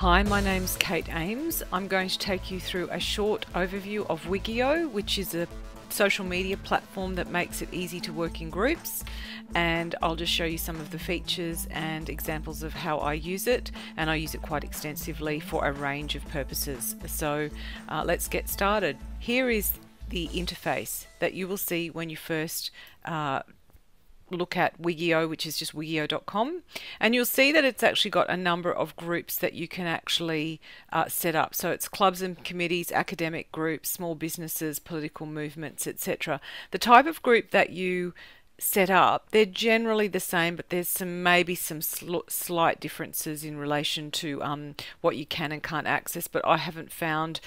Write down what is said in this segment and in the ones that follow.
Hi, my name's Kate Ames. I'm going to take you through a short overview of Wiggio, which is a social media platform that makes it easy to work in groups, and I'll just show you some of the features and examples of how I use it, and I use it quite extensively for a range of purposes. So let's get started. Here is the interface that you will see when you first look at Wiggio, which is just wiggio.com, and you'll see that it's actually got a number of groups that you can actually set up. So it's clubs and committees, academic groups, small businesses, political movements, etc. The type of group that you set up, they're generally the same, but there's maybe some slight differences in relation to what you can and can't access, but I haven't found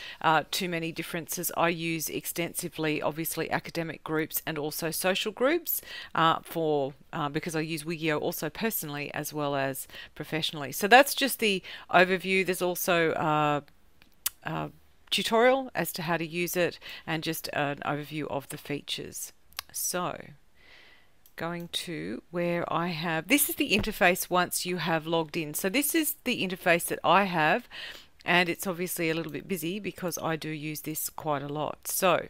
too many differences. I use extensively obviously academic groups and also social groups because I use Wiggio also personally as well as professionally. So that's just the overview. There's also a tutorial as to how to use it and just an overview of the features. So going to where I have, this is the interface once you have logged in. So this is the interface that I have, and it's obviously a little bit busy because I do use this quite a lot. So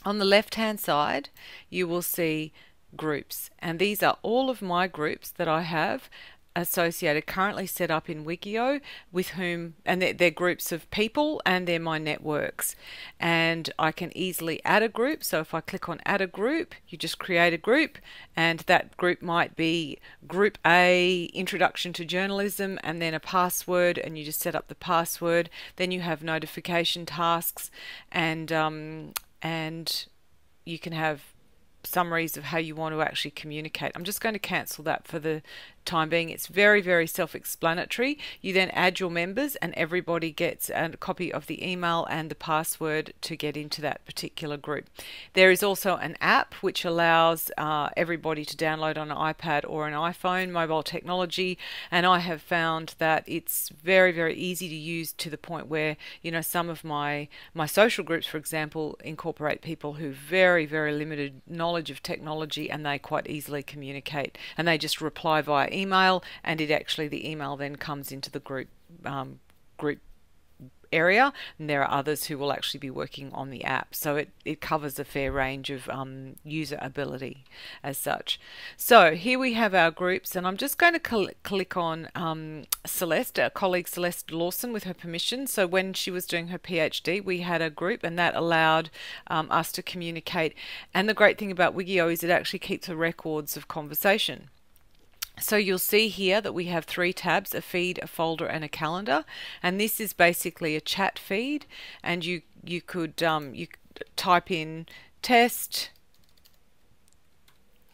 on the left hand side you will see groups, and these are all of my groups that I have associated, currently set up in Wiggio, with whom, and they're groups of people and they're my networks, and I can easily add a group. So if I click on add a group, you just create a group, and that group might be group A, introduction to journalism, and then a password, and you just set up the password. Then you have notification tasks, and you can have summaries of how you want to actually communicate. I'm just going to cancel that for the time being. It's very, very self-explanatory. You then add your members and everybody gets a copy of the email and the password to get into that particular group. There is also an app which allows everybody to download on an iPad or an iPhone, mobile technology, and I have found that it's very, very easy to use, to the point where, you know, some of my social groups, for example, incorporate people who very, very limited knowledge of technology, and they quite easily communicate, and they just reply via email, and the email then comes into the group area, and there are others who will actually be working on the app. So it covers a fair range of user ability as such. So here we have our groups, and I'm just going to click on Celeste, our colleague Celeste Lawson, with her permission. So when she was doing her PhD, we had a group, and that allowed us to communicate. And the great thing about Wiggio is it actually keeps the records of conversation. So you'll see here that we have 3 tabs: a feed, a folder, and a calendar. And this is basically a chat feed, and you could type in test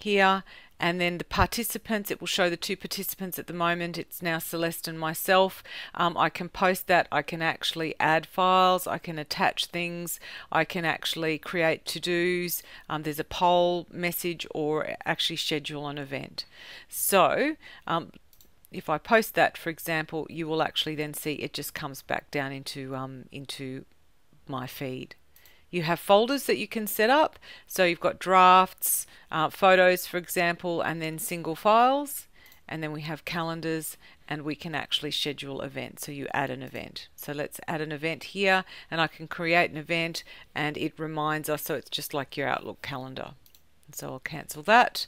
here, and then the participants, it will show the 2 participants at the moment. It's now Celeste and myself. I can post that. I can actually add files. I can attach things. I can actually create to-dos. There's a poll message, or actually schedule an event. So if I post that, for example, you will actually then see it just comes back down into my feed. You have folders that you can set up. So you've got drafts, photos, for example, and then single files. And then we have calendars, and we can actually schedule events. So you add an event. So let's add an event here, and I can create an event, and it reminds us. So it's just like your Outlook calendar. So I'll cancel that.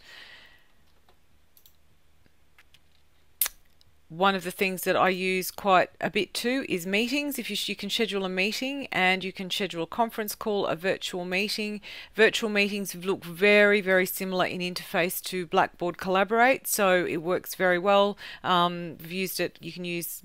One of the things that I use quite a bit too is meetings. If you can schedule a meeting, and you can schedule a conference call, a virtual meeting. Virtual meetings look very, very similar in interface to Blackboard Collaborate, so it works very well. I've used it. You can use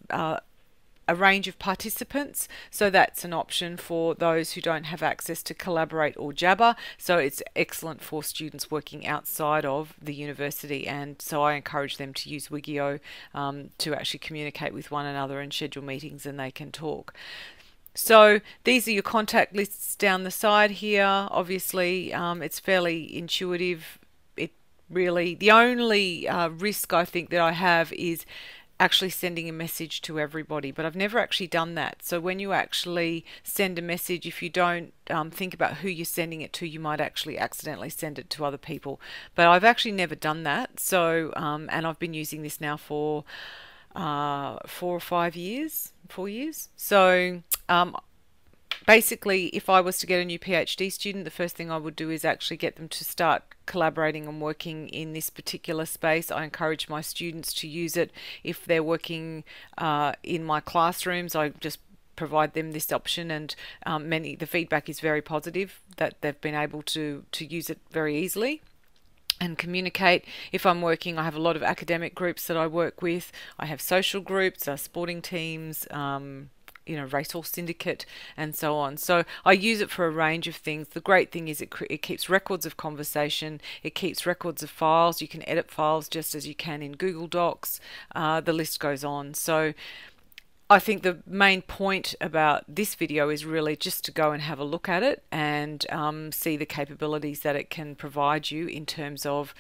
a range of participants, so that's an option for those who don't have access to Collaborate or Jabber. So it's excellent for students working outside of the university, and so I encourage them to use Wiggio to actually communicate with one another and schedule meetings, and they can talk. So these are your contact lists down the side here. Obviously it's fairly intuitive. It really, the only risk I think that I have is actually sending a message to everybody, but I've never actually done that. So when you actually send a message, if you don't think about who you're sending it to, you might actually accidentally send it to other people. But I've actually never done that. So and I've been using this now for 4 or 5 years, 4 years. So basically, if I was to get a new PhD student, the first thing I would do is actually get them to start collaborating and working in this particular space. I encourage my students to use it if they're working in my classrooms. I just provide them this option, and the feedback is very positive that they've been able to use it very easily and communicate. If I'm working, I have a lot of academic groups that I work with. I have social groups, sporting teams, racehorse syndicate, and so on. So I use it for a range of things. The great thing is it keeps records of conversation. It keeps records of files. You can edit files just as you can in Google Docs. The list goes on. So I think the main point about this video is really just to go and have a look at it and see the capabilities that it can provide you in terms of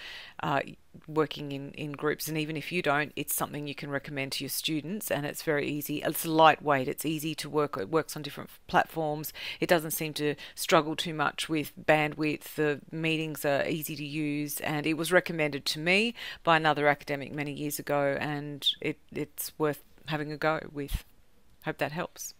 working in groups. And even if you don't, it's something you can recommend to your students, and it's very easy. It's lightweight, it's easy to work. It works on different platforms. It doesn't seem to struggle too much with bandwidth. The meetings are easy to use, and it was recommended to me by another academic many years ago, and it's worth having a go with. Hope that helps.